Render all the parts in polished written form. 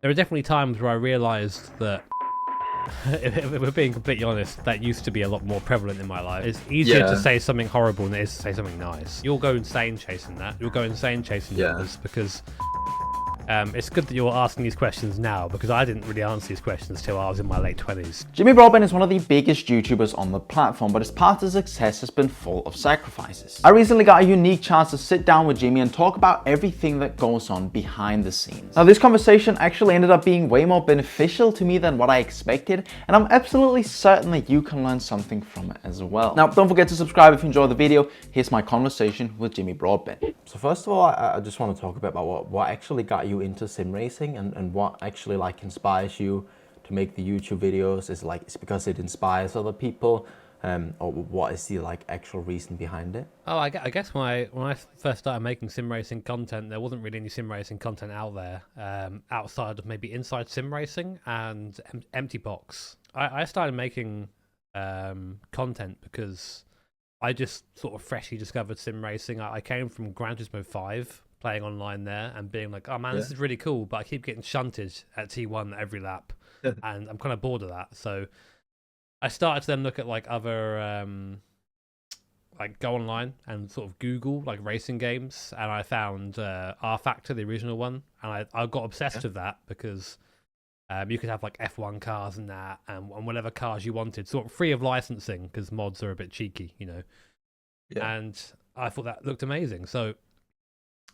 There are definitely times where I realised that, if we're being completely honest, that used to be a lot more prevalent in my life. It's easier to Yeah, say something horrible than it is to say something nice. You'll go insane chasing that. You'll go insane chasing yeah. numbers because it's good that you're asking these questions now, because I didn't really answer these questions till I was in my late 20s. Jimmy Broadbent is one of the biggest YouTubers on the platform, but his path to success has been full of sacrifices. I recently got a unique chance to sit down with Jimmy and talk about everything that goes on behind the scenes. Now, this conversation actually ended up being way more beneficial to me than what I expected, and I'm absolutely certain that you can learn something from it as well. Now, don't forget to subscribe if you enjoyed the video. Here's my conversation with Jimmy Broadbent. So first of all, I just want to talk a bit about what actually got you into sim racing and what actually like inspires you to make the YouTube videos. Is like it's because it inspires other people, or what is the like actual reason behind it? Oh, I guess when I first started making sim racing content, there wasn't really any sim racing content out there, outside of maybe Inside Sim Racing and Empty Box. I started making content because I just sort of freshly discovered sim racing. I came from Gran Turismo 5, playing online there, and being like, oh man, this is really cool, but I keep getting shunted at T1 every lap, and I'm kind of bored of that. So I started to then look at like other, like go online and sort of Google like racing games, and I found R Factor, the original one, and I got obsessed with that because you could have like F1 cars and that, and whatever cars you wanted, sort of free of licensing because mods are a bit cheeky, you know. Yeah. And I thought that looked amazing, so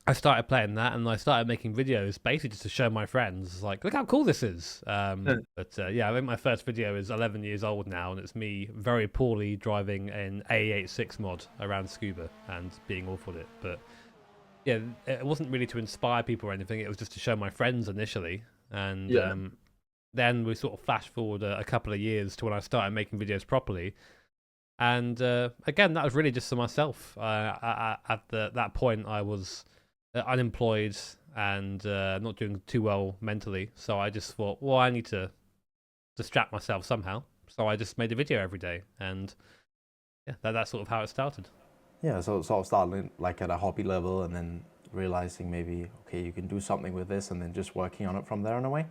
I started playing that, and I started making videos basically just to show my friends, like, look how cool this is. Yeah, I think my first video is 11 years old now, and it's me very poorly driving an A86 mod around Scuba and being awful at it. But yeah, it wasn't really to inspire people or anything. It was just to show my friends initially, and Yeah. then we sort of flash forward a couple of years to when I started making videos properly. And again, that was really just for myself. At that point, I was unemployed and not doing too well mentally. So I just thought, well, I need to distract myself somehow. So I just made a video every day, and yeah, that's sort of how it started. Yeah. So sort of starting like at a hobby level and then realizing maybe okay you can do something with this and then just working on it from there in a way.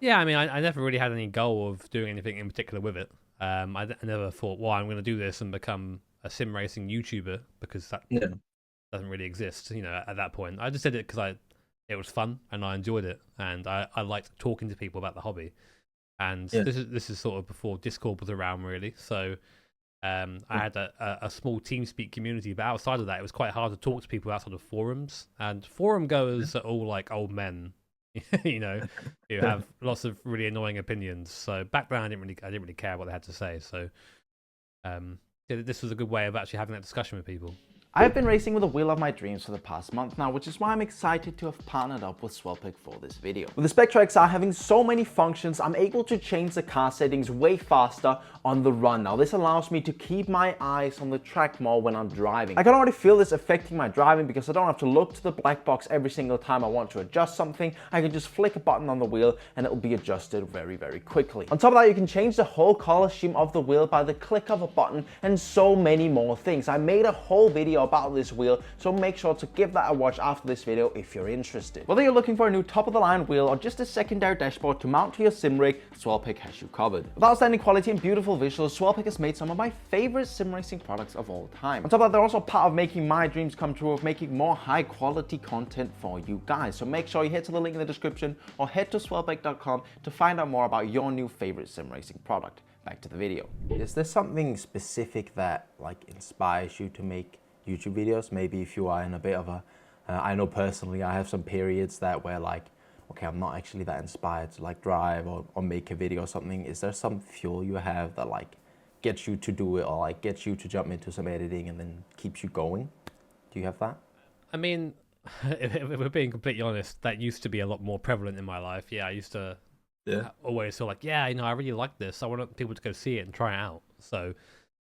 Yeah, I mean, I never really had any goal of doing anything in particular with it. I never thought, well, I'm going to do this and become a sim racing YouTuber, because that Yeah. doesn't really exist, you know, at that point. I just did it because it was fun and I enjoyed it, and I liked talking to people about the hobby. And Yeah. this is sort of before Discord was around, really. So I had a small TeamSpeak community, but outside of that, it was quite hard to talk to people outside of forums. And forum goers are all like old men, you know, who have lots of really annoying opinions. So back then, I didn't really care what they had to say. So yeah, this was a good way of actually having that discussion with people. I have been racing with the wheel of my dreams for the past month now, which is why I'm excited to have partnered up with Soelpec for this video. With the Spectra XR having so many functions, I'm able to change the car settings way faster on the run. Now, this allows me to keep my eyes on the track more when I'm driving. I can already feel this affecting my driving because I don't have to look to the black box every single time I want to adjust something. I can just flick a button on the wheel and it will be adjusted very, very quickly. On top of that, you can change the whole color scheme of the wheel by the click of a button and so many more things. I made a whole video about this wheel, so make sure to give that a watch after this video if you're interested. Whether you're looking for a new top-of-the-line wheel or just a secondary dashboard to mount to your sim rig, Soelpec has you covered. With outstanding quality and beautiful visuals, Soelpec has made some of my favorite sim racing products of all time. On top of that, they're also part of making my dreams come true of making more high-quality content for you guys. So make sure you head to the link in the description or head to soelpec.com to find out more about your new favorite sim racing product. Back to the video. Is there something specific that like inspires you to make YouTube videos? Maybe if you are in a bit of a, I know personally I have some periods that where like, okay, I'm not actually that inspired to like drive or make a video or something. Is there some fuel you have that like gets you to do it or like gets you to jump into some editing and then keeps you going? Do you have that? I mean, if we're being completely honest, that used to be a lot more prevalent in my life. Yeah, I used to always feel like, yeah, you know, I really like this. I want people to go see it and try it out. So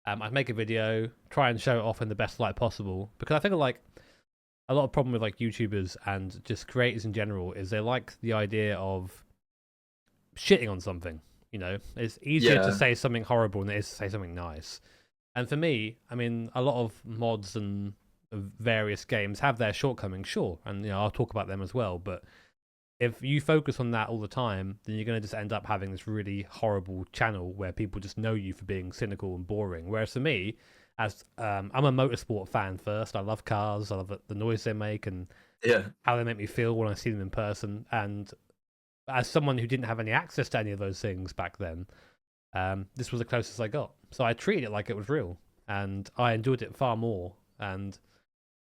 I'd make a video, try and show it off in the best light possible, because I think like a lot of problem with like YouTubers and just creators in general is they like the idea of shitting on something. You know, it's easier to Yeah. say something horrible than it is to say something nice. And for me, I mean, a lot of mods and various games have their shortcomings, sure, and you know, I'll talk about them as well. But if you focus on that all the time, then you're going to just end up having this really horrible channel where people just know you for being cynical and boring. Whereas for me, as I'm a motorsport fan first, I love cars, I love the noise they make and Yeah. how they make me feel when I see them in person. And as someone who didn't have any access to any of those things back then, this was the closest I got. So I treated it like it was real, and I enjoyed it far more. And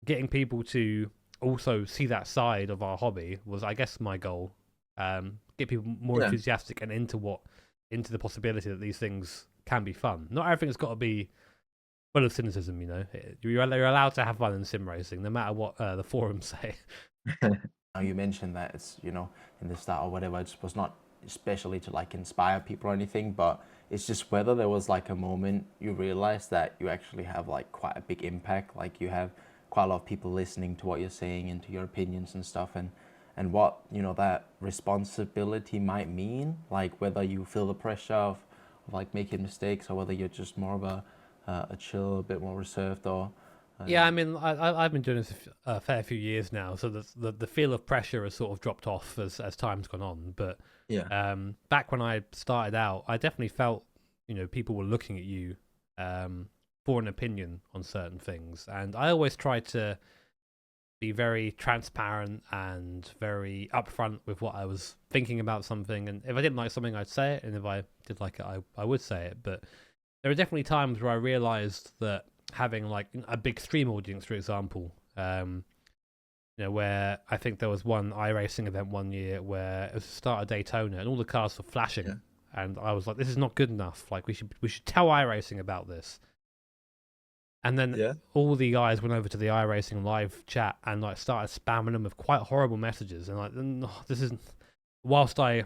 getting people to also see that side of our hobby was, I guess, my goal. Get people more enthusiastic and into the possibility that these things can be fun. Not everything's got to be full of cynicism, you know. You're allowed to have fun in sim racing, no matter what the forums say. Now you mentioned that it's, you know, in the start or whatever, it was not especially to like inspire people or anything, but it's just whether there was like a moment you realized that you actually have like quite a big impact, like you have quite a lot of people listening to what you're saying and to your opinions and stuff, and what, you know, that responsibility might mean, like whether you feel the pressure of like making mistakes or whether you're just more of a chill, a bit more reserved, or yeah, I mean, I've been doing this a fair few years now, so the feel of pressure has sort of dropped off as time's gone on. But back when I started out, I definitely felt, you know, people were looking at you for an opinion on certain things, and I always tried to be very transparent and very upfront with what I was thinking about something. And if I didn't like something, I'd say it, and if I did like it, I would say it. But there are definitely times where I realized that having like a big stream audience, for example, you know, where I think there was one iRacing event one year where it was the start of Daytona and all the cars were flashing, and I was like, this is not good enough. Like we should tell iRacing about this. And then all the guys went over to the iRacing live chat and like started spamming them with quite horrible messages, and like, no, this isn't. Whilst I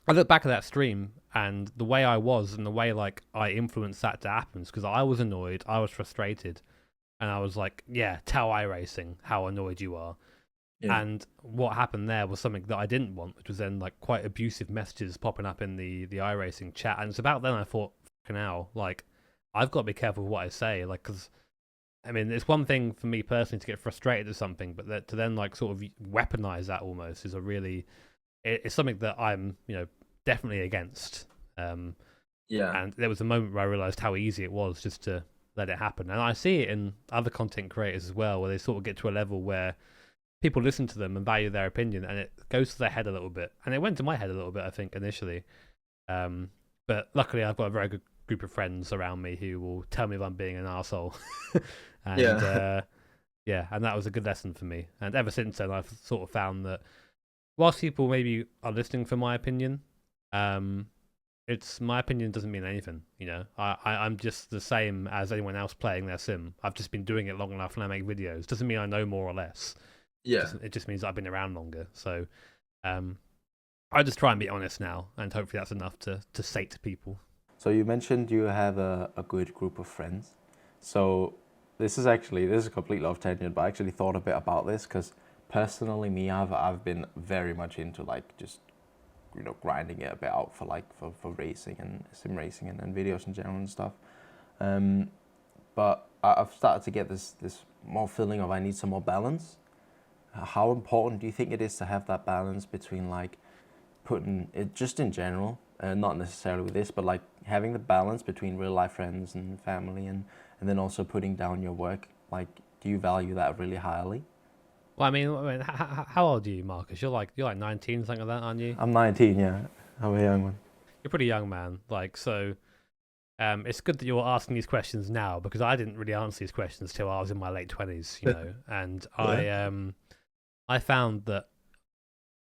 look back at that stream and the way I was and the way like I influenced that to happen, because I was annoyed, I was frustrated, and I was like, yeah, tell iRacing how annoyed you are. And what happened there was something that I didn't want, which was then like quite abusive messages popping up in the iRacing chat. And it's about then I thought, fucking hell, like I've got to be careful with what I say, like, because I mean, it's one thing for me personally to get frustrated at something, but to then like sort of weaponize that almost is a really, it's something that I'm, you know, definitely against. And there was a moment where I realized how easy it was just to let it happen. And I see it in other content creators as well, where they sort of get to a level where people listen to them and value their opinion, and it goes to their head a little bit. And it went to my head a little bit, I think, initially. But luckily I've got a very good group of friends around me who will tell me if I'm being an arsehole. And and that was a good lesson for me. And ever since then, I've sort of found that whilst people maybe are listening for my opinion, it's my opinion doesn't mean anything. You know, I'm just the same as anyone else playing their sim. I've just been doing it long enough, and I make videos. Doesn't mean I know more or less. It just means I've been around longer. So, I just try and be honest now, and hopefully that's enough to sate people. So you mentioned you have a good group of friends. So this is a complete off tangent, but I actually thought a bit about this because personally, I've been very much into like just, you know, grinding it a bit out for like for racing and sim racing and videos in general and stuff. But I've started to get this more feeling of I need some more balance. How important do you think it is to have that balance between like putting it just in general, not necessarily with this, but like having the balance between real life friends and family, and then also putting down your work? Like, do you value that really highly? Well, I mean, how old are you, Marcus? You're like 19, something like that, aren't you? I'm 19, yeah. I'm a young one. You're pretty young, man. Like, so it's good that you're asking these questions now, because I didn't really answer these questions till I was in my late 20s, you know. And I found that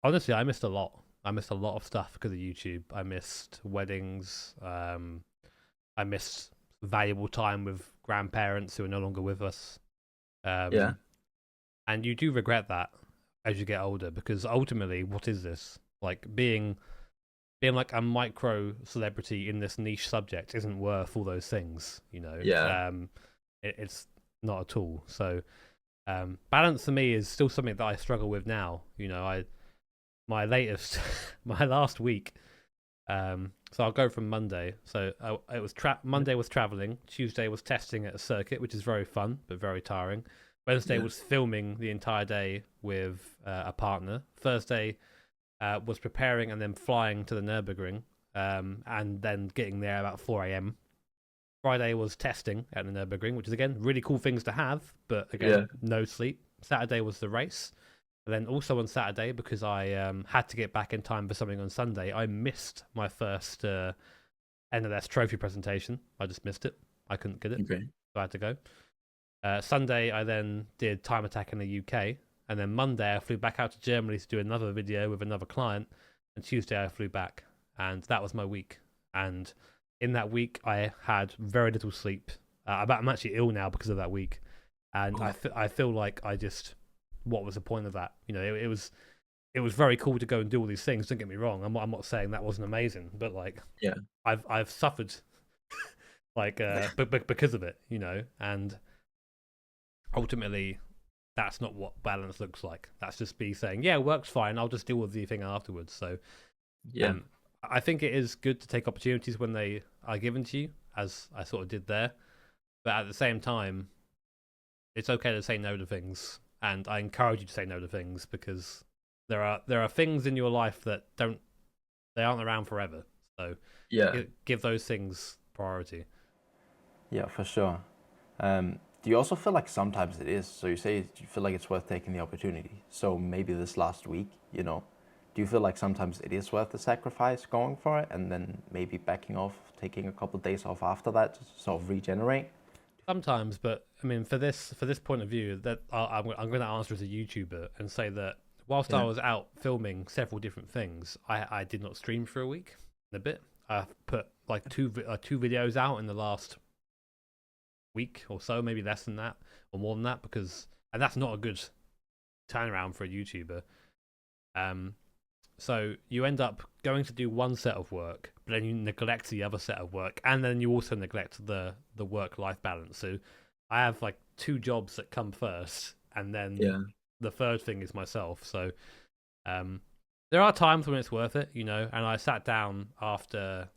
honestly, I missed a lot. I missed a lot of stuff because of YouTube. I missed weddings. I missed valuable time with grandparents who are no longer with us. And you do regret that as you get older, because ultimately, what is this? Like being like a micro celebrity in this niche subject isn't worth all those things, you know. It's not at all. So balance for me is still something that I struggle with now. You know, my last week. So I'll go from Monday. So it was Monday was traveling. Tuesday was testing at a circuit, which is very fun but very tiring. Wednesday was filming the entire day with a partner. Thursday was preparing and then flying to the Nürburgring, and then getting there about 4 a.m. Friday was testing at the Nürburgring, which is, again, really cool things to have, but again, no sleep. Saturday was the race. And then also on Saturday, because I had to get back in time for something on Sunday, I missed my first NLS trophy presentation. I just missed it. I couldn't get it, so I had to go. Sunday, I then did Time Attack in the UK. And then Monday, I flew back out to Germany to do another video with another client. And Tuesday, I flew back. And that was my week. And in that week, I had very little sleep. I'm actually ill now because of that week. And I feel like what was the point of that? You know, it was very cool to go and do all these things. Don't get me wrong. I'm not saying that wasn't amazing, but like, I've suffered like because of it, you know. And ultimately, that's not what balance looks like. That's just me saying, yeah, work's fine. I'll just deal with the thing afterwards. So I think it is good to take opportunities when they are given to you, as I sort of did there. But at the same time, it's okay to say no to things. And I encourage you to say no to things, because there are things in your life that they aren't around forever. So give those things priority. Yeah, for sure. Do you also feel like sometimes it is? So you say you feel like it's worth taking the opportunity. So maybe this last week, you know, do you feel like sometimes it is worth the sacrifice going for it, and then maybe backing off, taking a couple of days off after that to sort of regenerate? Sometimes, but I mean, for this point of view, that I'm going to answer as a YouTuber and say that whilst I was out filming several different things, I did not stream for a week and a bit. I've put like two videos out in the last week or so, maybe less than that or more than that, and that's not a good turnaround for a YouTuber. So you end up going to do one set of work, but then you neglect the other set of work, and then you also neglect the work-life balance. So I have like 2 jobs that come first, and then the third thing is myself. So there are times when it's worth it, you know. And I sat down after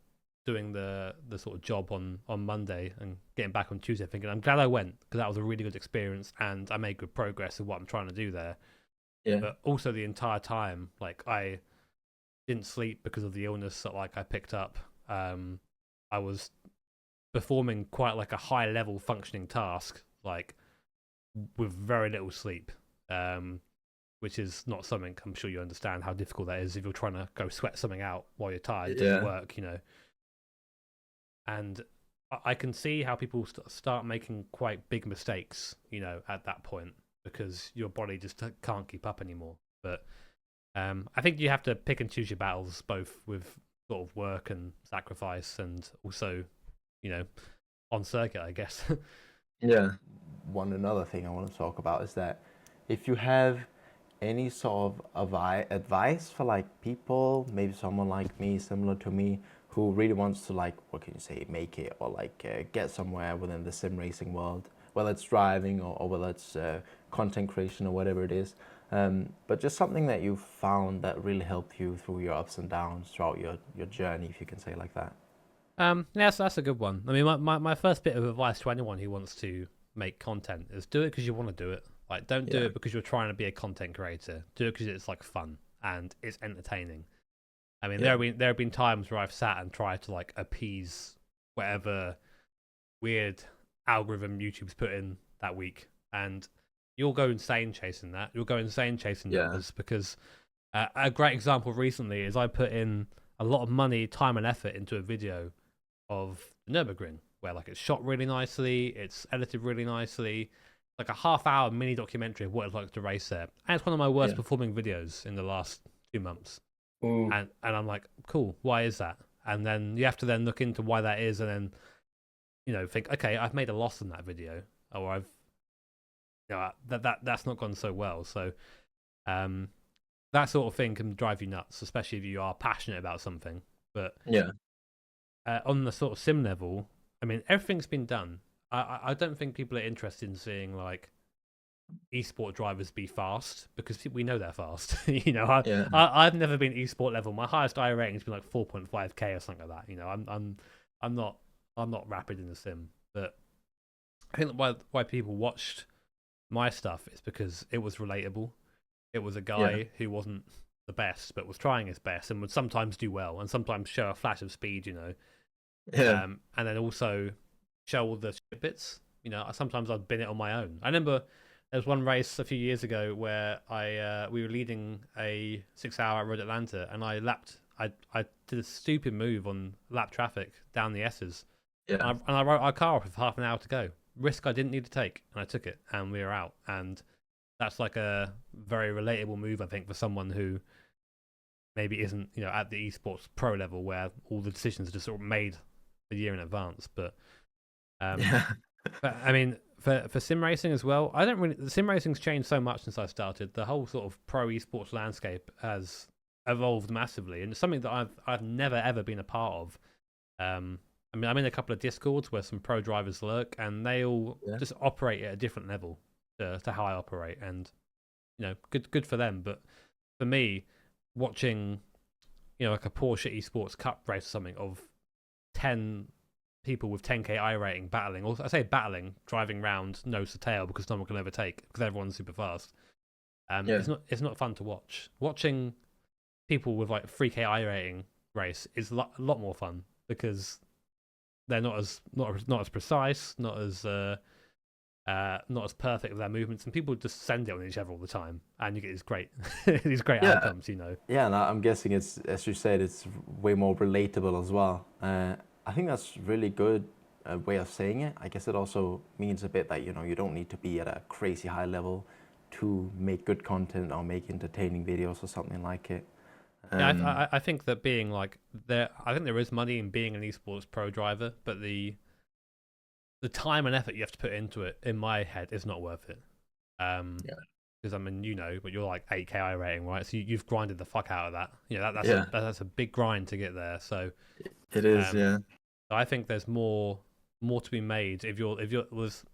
doing the sort of job on Monday and getting back on Tuesday, thinking I'm glad I went, because that was a really good experience and I made good progress in what I'm trying to do there. But also the entire time, like, I didn't sleep because of the illness that like I picked up. I was performing quite like a high level functioning task, like with very little sleep, which is not something, I'm sure you understand how difficult that is if you're trying to go sweat something out while you're tired doing work, you know. And I can see how people start making quite big mistakes, you know, at that point, because your body just can't keep up anymore. But I think you have to pick and choose your battles, both with sort of work and sacrifice, and also, you know, on circuit, I guess. One another thing I want to talk about is that if you have any sort of advice for like people, maybe someone like me, similar to me, who really wants to, like, what can you say, make it, or like get somewhere within the sim racing world, whether it's driving or whether it's content creation or whatever it is, but just something that you found that really helped you through your ups and downs throughout your journey, if you can say it like that. Yes, that's a good one. I mean, my first bit of advice to anyone who wants to make content is do it because you want to do it. Like, don't do it because you're trying to be a content creator. Do it because it's like fun and it's entertaining. I mean, there have been times where I've sat and tried to like appease whatever weird algorithm YouTube's put in that week, and you'll go insane chasing that. You'll go insane chasing numbers, because a great example recently is I put in a lot of money, time, and effort into a video of the Nürburgring, where like it's shot really nicely, it's edited really nicely, like a half-hour mini documentary of what it's like to race there, and it's one of my worst performing videos in the last 2 months. And I'm like, cool, why is that? And then you have to then look into why that is, and then, you know, think, okay, I've made a loss in that video, or I've, you know, that's not gone so well. So that sort of thing can drive you nuts, especially if you are passionate about something. But on the sort of sim level, I mean, everything's been done. I don't think people are interested in seeing like esport drivers be fast, because we know they're fast. You know, I've never been esport level. My highest iRacing has been like 4.5k or something like that. You know, I'm not rapid in the sim, but I think why people watched my stuff, it's because it was relatable. It was a guy who wasn't the best, but was trying his best and would sometimes do well and sometimes show a flash of speed, and then also show all the shit bits. Sometimes I'd bin it on my own. I remember there was one race a few years ago where we were leading a 6-hour Road Atlanta, and I did a stupid move on lap traffic down the S's. And I wrote our car off with half an hour to go. Risk I didn't need to take, and I took it, and we were out. And that's like a very relatable move, I think, for someone who maybe isn't, at the esports pro level where all the decisions are just sort of made a year in advance. But, but I mean, for sim racing as well, the sim racing's changed so much since I started. The whole sort of pro esports landscape has evolved massively, and it's something that I've never ever been a part of. I mean, I'm in a couple of Discords where some pro drivers lurk, and they all just operate at a different level to how I operate, and good for them. But for me, watching like a Porsche Esports Cup race or something of 10 people with 10k iRating battling, or I say battling, driving round nose to tail because no one can overtake because everyone's super fast. It's not fun to watch. Watching people with like 3k iRating race is a lot more fun because they're not as precise, not as perfect with their movements, and people just send it on each other all the time, and you get these great outcomes. Yeah, and I'm guessing it's, as you said, it's way more relatable as well. I think that's really good way of saying it. I guess it also means a bit that you don't need to be at a crazy high level to make good content or make entertaining videos or something like it. I think that being like I think there is money in being an esports pro driver, but the time and effort you have to put into it, in my head, is not worth it. Because I mean, but you're like 8k iRating, right? So you've grinded the fuck out of that. That's a big grind to get there. So it is, So I think there's more to be made if there's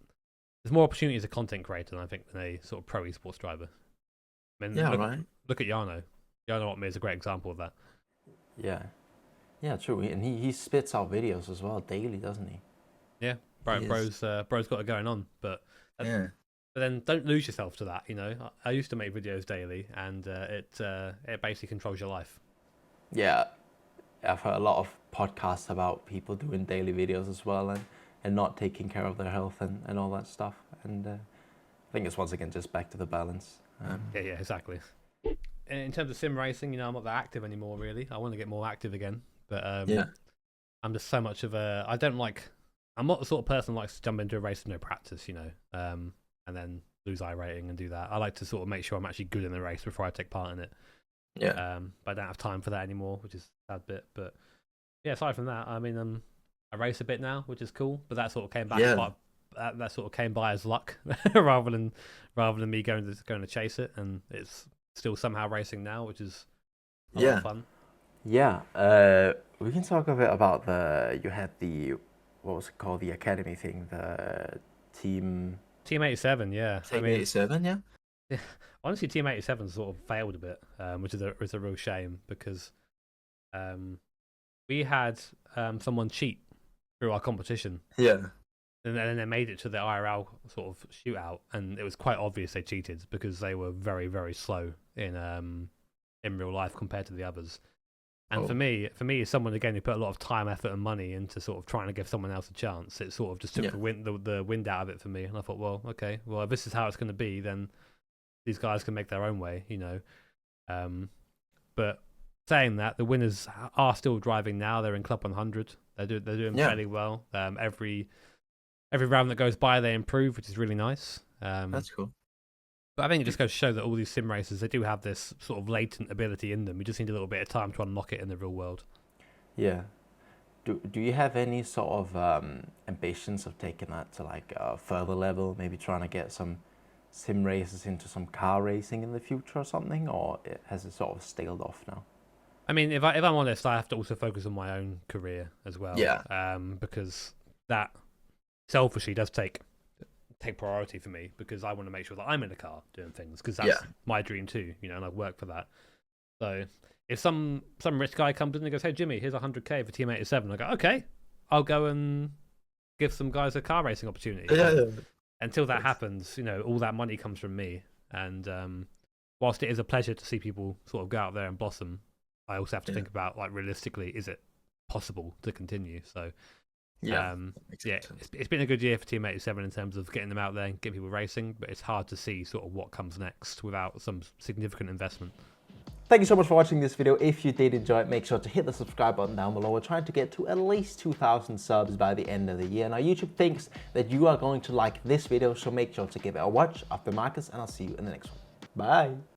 more opportunity as a content creator than I think than a sort of pro esports driver. I mean, look at Jarno. Jarno Otme is a great example of that. Yeah, true. And he spits out videos as well daily, doesn't he? Yeah, bro's got it going on, but then don't lose yourself to that. I used to make videos daily, and it basically controls your life. Yeah, I've heard a lot of podcasts about people doing daily videos as well, and not taking care of their health and all that stuff. And I think it's once again just back to the balance. Yeah, exactly. In terms of sim racing, I'm not that active anymore. Really, I want to get more active again, but I'm just so much of a. I'm not the sort of person who likes to jump into a race with no practice, and then lose iRating and do that. I like to sort of make sure I'm actually good in the race before I take part in it. But I don't have time for that anymore, which is a sad bit. But yeah, aside from that, I mean, I race a bit now, which is cool. But that sort of came back. That sort of came by as luck rather than me going to chase it, and it's still somehow racing now, which is a lot of fun. Yeah, we can talk a bit about you had what was it called, the academy thing, the Team 87, yeah. Team 87, yeah. Honestly, Team 87 sort of failed a bit, which is a real shame because we had someone cheat through our competition. Yeah. And then they made it to the IRL sort of shootout, and it was quite obvious they cheated because they were very, very slow in real life compared to the others. And for me, as someone again who put a lot of time, effort, and money into sort of trying to give someone else a chance, it sort of just took the wind out of it for me. And I thought, well, okay, if this is how it's going to be, then these guys can make their own way, But saying that, the winners are still driving now. They're in Club 100. They're doing fairly well. Every round that goes by, they improve, which is really nice. That's cool. But I think it just goes to show that all these sim racers, they do have this sort of latent ability in them. We just need a little bit of time to unlock it in the real world. Yeah. Do you have any sort of ambitions of taking that to like a further level, maybe trying to get some sim races into some car racing in the future or something, or has it sort of staled off now? I mean, if I'm honest, I have to also focus on my own career as well. Yeah. Because that selfishly does take priority for me, because I want to make sure that I'm in the car doing things, because that's my dream too, and I work for that. So if some rich guy comes in and goes, "Hey Jimmy, here's 100k for Team 87," I go, "Okay, I'll go and give some guys a car racing opportunity." until that happens, you know, all that money comes from me. And whilst it is a pleasure to see people sort of go out there and blossom, I also have to think about, like, realistically, is it possible to continue? So it's been a good year for Team 87 in terms of getting them out there and getting people racing, but it's hard to see sort of what comes next without some significant investment. Thank you so much for watching this video. If you did enjoy it, make sure to hit the subscribe button down below. We're trying to get to at least 2,000 subs by the end of the year. Now, YouTube thinks that you are going to like this video, so make sure to give it a watch. I've been Marcus, and I'll see you in the next one. Bye.